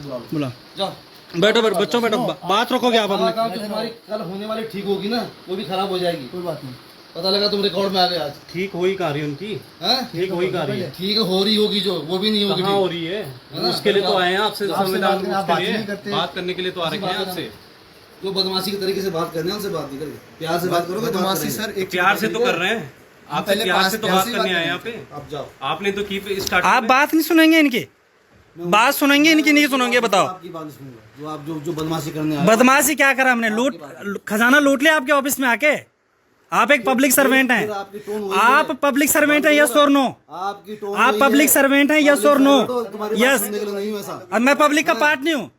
बुला जाओ बैठो बैठो बच्चों बैठो बात रखोगे आप अपने काम तो तुम्हारी कल होने वाली ठीक होगी ना, वो भी खराब हो जाएगी। कोई बात नहीं, पता लगा तुम रिकॉर्ड में आ गए आज। ठीक हो ही का रही उनकी हैं? ठीक हो ही का रही है ठीक हो रही होगी जो, वो भी नहीं होगी कहाँ हो ठीक। रही है ना? उसके लिए तो आए हैं आपसे संविधान आप उसके बात लिए नहीं करते। बात करने के लिए तो आ रखे हैं आपसे। जो बदमाशी के तरीके से बात करने हैं उनसे बात नहीं करेंगे, प्यार से बात करोगे तो बात बदमाशी करेंगे। सर एक प्यार से तो कर रहे हैं आपसे, पहले प्यार से तो बात प्यार से करने बात आए यहाँ पे। आप जाओ। आपने तो की स्टार्ट आप बात नहीं सुनेंगे इनकी, बात सुनेंगे इनकी नहीं सुनेंगे, बताओ। आपकी बात नहीं सुनूंगा, जो आप जो बदमाशी करने आए। बदमाशी क्या करा हमने? लूट खजाना लूट लिया आपके ऑफिस में आके। आप एक पब्लिक सर्वेंट हैं, आपकी टोन वही आप है। पब्लिक सर्वेंट हैं, यस और नो? आपकी टोन आप वही पब्लिक है। सर्वेंट हैं, यस और नो? तुम्हारी बात यस। सुनने के लिए नहीं हूँ ऐसा। अब मैं पब्लिक का पार्ट नहीं हूँ,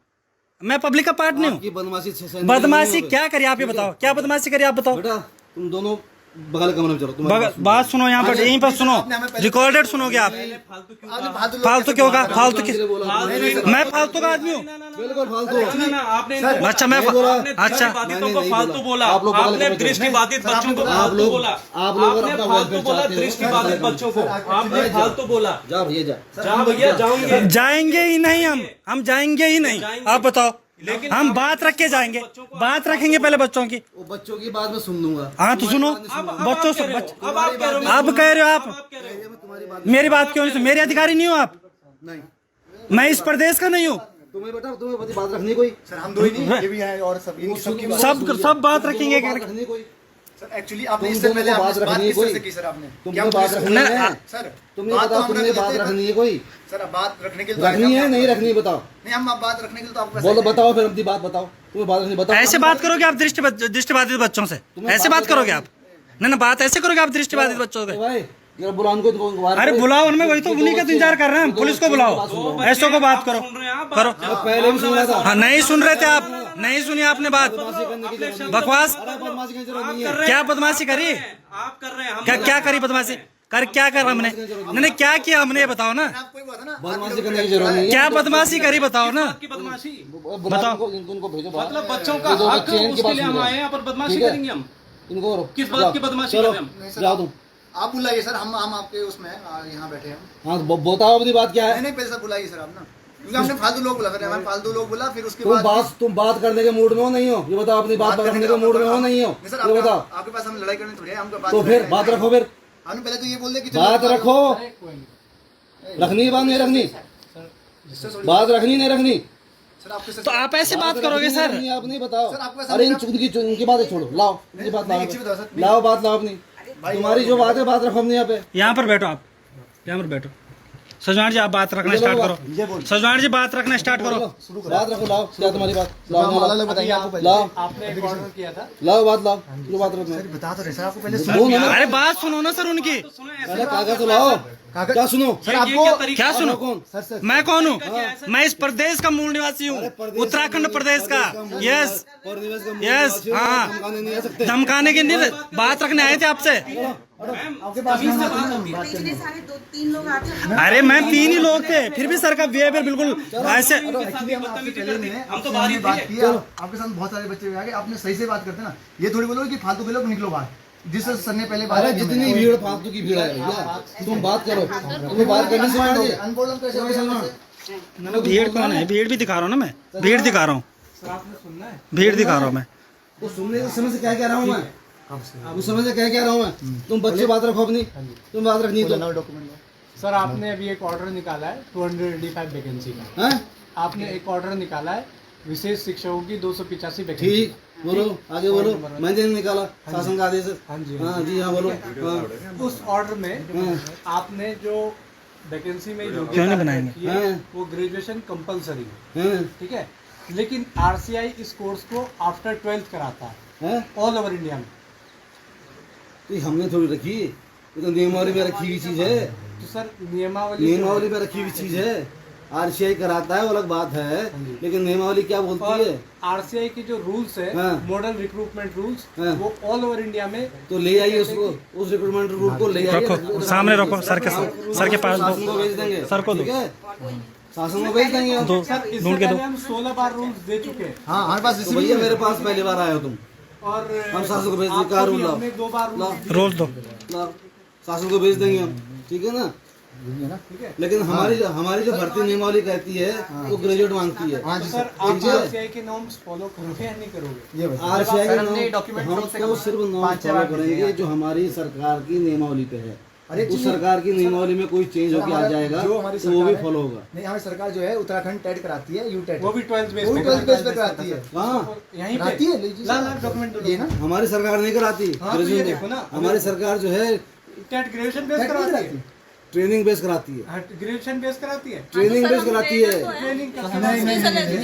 मैं पब्लिक का पार्ट नहीं आपकी हूँ। बदमाशी सहन के लिए नहीं बदमाशी हूँ। क्या करी आप ये बताओ, क्या बदमाशी करी आप बताओ? बेटा तुम दोनों बगल कमरे में चलो। तुम्हारी बात सुनो यहाँ पर, यहीं पर सुनो, रिकॉर्डेड सुनोगे आप। फालतू क्यों कहा? फालतू किस? मैं फालतू का आदमी हूँ? बिल्कुल फालतू हो। आपने अच्छा मैं अच्छा बाधितों को फालतू बोला, आप लोग आपने दृष्टिबाधित बच्चों को फालतू बोला, आप लोग आपने अपना फालतू welfare बोला चाहते हो। दृष्टिबाधित बच्चों को, आपने फालतू बोला। जा भैया जा। जा भैया जाओगे, जाएंगे ही नहीं, हम जाएंगे ही नहीं। आप बताओ, लेकिन हम बात रख के जाएंगे, बात रखेंगे पहले बच्चों की। वो बच्चों की बात मैं सुन लूंगा। हाँ तो सुनो, बच्चों से अब आप कह रहे हो, अब कह रहे हो आप तुम्हारी बात मेरी बात क्यों नहीं? मेरे अधिकारी नहीं हो आप? नहीं। मैं इस प्रदेश का नहीं हूँ। तुम्हें बेटा तुम्हें अपनी बात रखनी कोई। सर हम दो ही नहीं, ये भी हैं और सब इनकी सबकी बात। सब बात रखेंगे। बात रखनी कोई। सर एक्चुअली आपने तुम इससे दोनों पहले को आपने बात बात रखनी है किस तरह कोई। से की सर आपने? तुमने क्या बात पुलिस- रखनी है। सर तुमने बात बताओ तो हम तुमने रख बात लेते हैं, रखनी है कोई। सर अब बात रखने के लिए तो रखनी आएगा है क्या? नहीं रखनी बताओ। नहीं हम अब बात रखने के लिए तो आपको बोलो बताओ फिर अपनी बात बताओ। तुम्हें बात रखनी बताओ। ऐसे बात करोगे आप दृष्टिबाधित बच्चों से? ऐसे बात करोगे आप? नहीं बात ऐसे करोगे आप दृष्टिबाधित बच्चों से? भाई जरा बुलाओ उनको, इनको बाहर अरे करो। बुलाओ उनमें, वही तो उन्हीं का तो इंतजार कर रहे हैं हम। पुलिस को बुलाओ, ऐसो को बात करो करो। पहले भी सुना था। हाँ नहीं सुन रहे थे आप, नहीं सुनी आपने बात। बकवास बदमाशी करने की जरूरत नहीं है। क्या बदमाशी करी? आप कर रहे हैं, क्या करी बदमाशी? क्या कर हमने? नहीं क्या किया हमने, ये बताओ ना। आपको ही बात है ना, बदमाशी करने की जरूरत नहीं है। क्या बदमाशी करी बताओ ना। की बदमाशी बताओ इनको भेजो बाहर। मतलब बच्चों का ये दो हक, बच्चे हैं, इनकी उसके बात लिए सुन हम रहे आए हैं। हैं, पर बदमाशी ठीक है? करेंगे हम? इनको किस बात की बदमाशी चलो कर रहे हैं जाओ तुम। आप बुलाइए सर, हम आपके उसमें यहाँ बैठे हैं। हाँ तो बताओ अपनी बात क्या नहीं है। नहीं पहले सर बुलाइए सर आप ना, क्योंकि हमने फालतू लोग बुला, फिर हमें फालतू लोग बुला, फिर उसके बाद तुम बात करने के मूड में हो नहीं हो? ये बताओ अपनी बात रखने के मूड में हो नहीं हो? नहीं सर, ये बताओ। आपके पास हम लड़ाई करने थोड़ी है, हमको बात तो फिर बात रखो फिर। हमने पहले तो ये बोल दिया कि बात रखो। रखनी बात नहीं रखनी? बात रखनी नहीं रखनी? सर आपके तो आप ऐसे बात करोगे रखनी सर? नहीं, आप नहीं बताओ। सर, आपके पास अरे मेरा- इनकी बातें छोड़ो। लाओ इनकी बात नहीं, एक चीज़ बताओ सर, लाओ। लाओ बात लाओ अपनी। तुम्हारी जो बात है बात रखो अपने यहाँ पे। यहाँ पर बैठो आप, यहाँ पर बैठो। सजवान जी आप बात रखना स्टार्ट करो। सजवान जी बात रखना स्टार्ट करो। बात रखो। लाओ क्या तुम्हारी बात? लाओ अलग बताइए आपको पहले। लाओ आपने एक ऑर्डर किया था, लाओ बात लाओ। लो बात रखो। सर बता तो रहे सर आपको पहले सुनो ना। अरे बात सुनो ना सर उनकी। पहले कागज तो लाओ। क्या सुनो? सर आपको क्या सुनो? कौन? सर मैं कौन हूँ? मैं इस प्रदेश का मूल निवासी हूँ, उत्तराखंड प्रदेश का। यस यस हाँ, धमकाने नहीं आ सकते। धमकाने के लिए बात रखने आए थे आपसे। इतने सारे 2-3 लोग आते हैं। अरे मैम 3 ही लोग थे, फिर भी सर का बिहेवियर बिल्कुल ऐसे। हम तो बाहर बात की है, आपके साथ बहुत सारे बच्चे भी आ गए, आपने सही से बात करते ना, ये थोड़ी बोलो कि फालतू के लोग निकलो बाहर। जिस सर ने पहले बात अरे की जितनी मैंने। भीड़ फालतू की भीड़ है भैया। तुम बात करो। तुम्हें बात करनी से मान लीजिए। अनबोल्डन कैसे हो गया वैसे? भीड़ कौन है? भीड़ भी दिखा रहा हूँ ना मैं, भीड़ दिखा रहा हूँ, भीड़ दिखा रहा हूँ मैं। तो सुनने के समय से क्या कह रहा हूँ मैं? उस समय से क्या कह रहा हूँ मैं? तुम बच्चे बात रखो अपनी। तुम बात रखनी तो सर आपने अभी एक ऑर्डर निकाला है 285 वैकेंसी का। हैं? आपने एक ऑर्डर निकाला है विशेष शिक्षकों की 285 वैकेंसी। ठीक बोलो आगे बोलो। मैंने निकाला शासन का आदेश। हाँ जी, हाँ जी हाँ बोलो। हाँ उस ऑर्डर में आपने जो वैकेंसी में क्यों नहीं योग्यता बनाएंगे? रखी है, हाँ। वो ग्रेजुएशन कंपलसरी है, हैं? ठीक है। लेकिन आरसीआई इस कोर्स को आफ्टर 12th कराता है हैं? ऑल ओवर इंडिया में। ये हमने थोड़ी रखी। ये तो नियमावली में रखी हुई चीज है। तो सर नियमावली नियमावली में रखी हुई चीज है। आरसीआई कराता है वो अलग बात है, लेकिन नियमावली क्या बोलती और है? आरसीआई के जो रूल्स है हाँ। मॉडल रिक्रूटमेंट रूल्स, हाँ। वो ऑल ओवर इंडिया में। तो ले आइए उसको, उस रिक्रूटमेंट रूल को ले आइए। रखो सामने, रखो सर के पास शासन को दो, भेज देंगे। सर को दो। ठीक है? शासन को भेज देंगे हम। दो सर इससे ढूंढ के पहले दो। हम 16 बार रूल्स दे चुके हैं हाँ हमारे पास तो रिसीव भैया मेरे पास पहली बार आए हो तुम। और हम शासन को भेज देंगे। आपको क्या भी रूल लाओ? हमने 2 बार लाओ रूल्स रोज दो। लाओ। शासन को भेज देंगे हम। ठीक है ना? यही है ना। ठीक है। लेकिन हमारी जो भर्ती नियमावली कहती है वो ग्रेजुएट मांगती है। हाँ तो जी सर सर, आप ठीक है। आरसीआई के नॉर्म्स फॉलो करोगे या नहीं करोगे? ये बताइए। आरसीआई सर, के हमने नॉर्म document हम कम से तो कम सिर्फ नॉर्म 5-6 फॉलो बार करेंगे देखे जो हमारी सरकार की नियमावली पे है। अरे उस चीज़- सरकार की नियमावली में कोई चेंज सर, होकर आ हमारा जाएगा जो हमारी तो वो भी सरकार है- फॉलो होगा। नहीं, हमारी सरकार जो है उत्तराखंड टेट कराती है, यू टेट वो भी 12th बेस वो भी 12th बेस पे कराती है। हाँ, यहीं पे कराती है, लीजिए ला सर। ला डॉक्यूमेंट दो ये ना हमारी सरकार नहीं कराती हाँ, तो ये ग्रेजुएट देखो ना। हमारी सरकार जो है टेट ग्रेजुएशन बेस टेट नहीं कराती कराती। है। ट्रेनिंग बेस कराती है। ग्रेजुएशन बेस कराती है। ट्रेनिंग बेस कराती है। ट्रेनिंग का नहीं,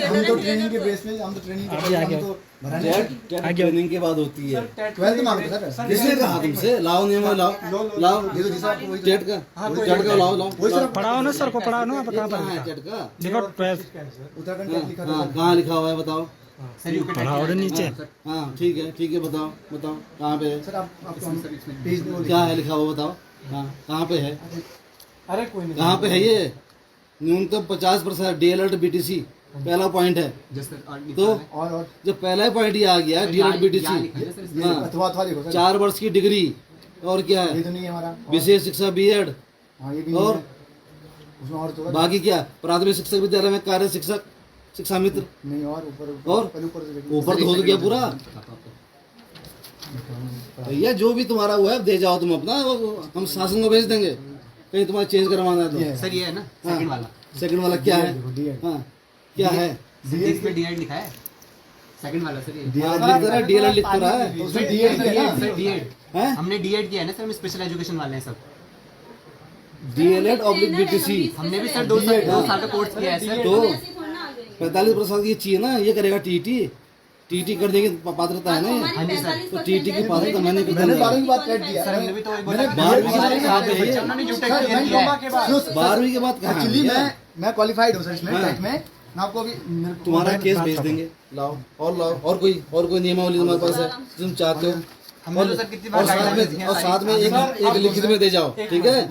हम तो ट्रेनिंग के बेस पे, हम तो ट्रेनिंग के हम तो भरा नहीं है। टेट ट्रेनिंग के बाद होती है। 12th मांगते सर। किसने कहा तुमसे? लाओ नियम लाओ लाओ ये तो जैसा आपको वही टेट का टेट का लाओ लाओ वही सर पढ़ाओ ना सर को, पढ़ाओ ना, आप कहाँ कहाँ पर है टेट का? देखो 12 उत्तराखंड टेट लिखा था हाँ सर। कहाँ लिखा हुआ है बताओ? पढ़ाओ रे नीचे। हाँ ठीक है बताओ बताओ कहाँ पे है? सर आपको हम पेज में वो क्या है लिखा हुआ बताओ? हाँ कहाँ पे है? अरे कोई नहीं। कहाँ पे है ये? न्यूनतम 50% DLED BTC पहला पॉइंट है। तो और जब पहला पॉइंट ये आ गया DLED BTC, हाँ अथवा देखो सर, 4 वर्ष की डिग्री और क्या ये है? तो नहीं है हमारा। विशेष शिक्षा BEd हाँ, ये भी और नहीं है। उसमें और तो होगा। बाकी क्या? प्राथमिक शिक्षक विद्यालय में कार्य शिक्षक शिक्षा मित्र नहीं, और ऊपर और? पहले ऊपर से देखिए। ऊपर तो हो गया पूरा। भैया जो भी तुम्हारा हुआ है दे जाओ तुम अपना, वो हम शासन को भेज देंगे कहीं तुम्हारा चेंज करवाना है तो। सर ये है ना सेकंड वाला, सेकंड वाला क्या है? D.Ed हाँ क्या है? इस पे डीएड लिखा है सेकंड वाला सर ये हाँ, लिख तो रहा है DLED लिख तो रहा है। उसमें D.Ed है ना। सर डीएड हैं? हमने डीएड किया है ना सर, हम स्पेशल एजुकेशन वाले हैं सब। DLED/BTC हमने भी सर 2 साल का कोर्स किया है सर। तो 45% ये चाहिए ना, ये करेगा TT कर देगी पात्रता है ना ये। हाँ जी सर। तो TT की पात्रता मैंने मैंने करनी 12वीं है। के बाद टेट दिया। सर हमने भी तो एक मैंने बार 12वीं के बाद कहाँ पे है ये? उन्होंने यूटेक सर, क्लियर किया है। सुनो, सर, 12वीं के बाद कहाँ एक्चुअली है? मैं क्वालिफाइड हूँ सर इसमें हाँ। टेट में। मैं आपको अभी तुम्हारा केस भेज देंगे, लाओ और कोई नियमावली तुम्हारे पास है तुम चाहते हो? हमने तो सर कितनी बार और गाइडलाइंस दी हैं साथ में एक लिखित में दे जाओ, ठीक है? अब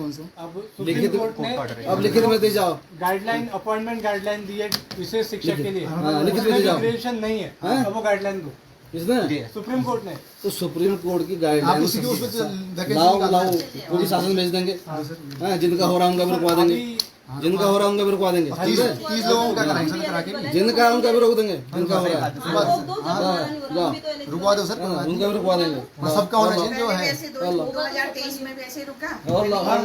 सुप्रीम लिखित कोर्ट ने अब लिखित में दे जाओ। गाइडलाइन अपॉइंटमेंट गाइडलाइन दी है विशेष शिक्षक के लिए। हाँ, लिखित में उसमें दे जाओ। ग्रेजुएशन नहीं है। हाँ? अब वो गाइडलाइन दो किसने? सुप्रीम कोर्ट ने। तो सुप्रीम कोर्ट की आप गाइडलाइन उसी के उसमें वैकेंसी लाओ निकालना है। वो भी शासन भेज देंगे। हाँ, जिनका हो रहा उनका भी रुकवा देंगे, जिनका हो रहा उनका भी रुकवा देंगे, ठीक है? 30 लोगों का कनेक्शन करा के जिनका है उनका भी रोक देंगे, जिनका हो रहा है रुकवा दो सर। हाँ, उनका भी रुकवा देंगे। और सबका होना चाहिए जो है। वैसे 2023 में वैसे रुका। और लाओ मैम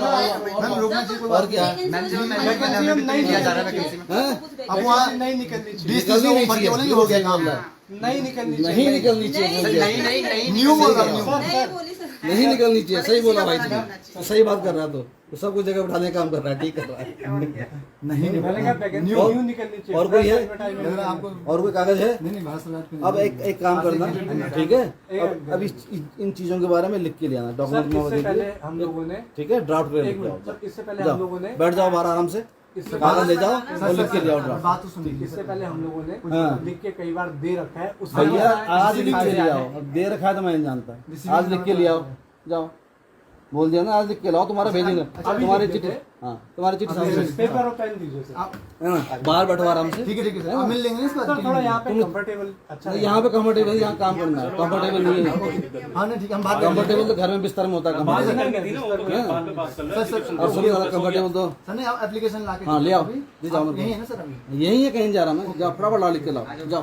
रुकना चाहिए कोई और बात क्या है? मैम जो वैकेंसी हम नहीं दिया जा रहा है वैकेंसी में। हैं? अब वहाँ नहीं निकलनी चाहिए। 20 लोगों भर के बोलेंगे हो गया काम। नहीं निकलनी नहीं चाहिए। निकलनी चाहिए बोल दिया। नहीं न्यू बोल रहा हूँ न्यू। नहीं बोली सर। नहीं निकलनी चाहिए, सही बोला भाई होना तुमने, चाहिए। सही बात कर रहा तो सब कुछ जगह उठाने का काम कर रहा है, ठीक कर रहा है। नहीं मैंने कहा वैकेंसी और- न्यू निकलनी चाहिए। और कोई है? अगर आपको और कोई कागज है? नहीं भारत सरकार के अब एक काम करना, ठीक है? अब इन चीजों के बारे में लिख के ले आना सर डॉक्यूमेंट में, इससे लिख पहले के, हम लोगों ने ठीक है? ड्राफ्ट पे एक लिख के मिनट आओ। सर, इससे पहले हम लोगों ने जाओ, बैठ जाओ बाहर आराम से, इससे कागज ले जाओ और लिख के ले आओ बात ड्राफ्ट। तो सुनिए। इससे पहले हम लोगों ने हाँ। लिख के कई बार दे रखा है। उस भैया आज लिख के ले आओ, अब दे रखा है तो मैं नहीं जानता, आज लिख के ले आओ, जाओ बोल दिया ना, आज लिख के लाओ, तुम्हारा भेजेंगे, तुम्हारी चिट्ठी, हाँ तुम्हारी चिट्ठी सामने है पेपर और पेन दीजिए सर। ना, बाहर बैठो आराम से। ठीक है सर, मिल लेंगे इस सर बात थोड़ा यहाँ पे कंफर्टेबल अच्छा नहीं, यहाँ पे कंफर्टेबल, यहाँ काम करना है, कंफर्टेबल नहीं है। हाँ नहीं ठीक है, हम बात करेंगे। कंफर्टेबल तो घर में बिस्तर में होता है कंफर्टेबल। और सुनिए वाला कंफर्टेबल तो सर नहीं आप एप्लीकेशन ला के हाँ ले आओ, ले जाओ, यही है ना सर अभी? यही है, कहीं जा रहा मैं, जाओ फटाफट ला लिख के लाओ, जाओ।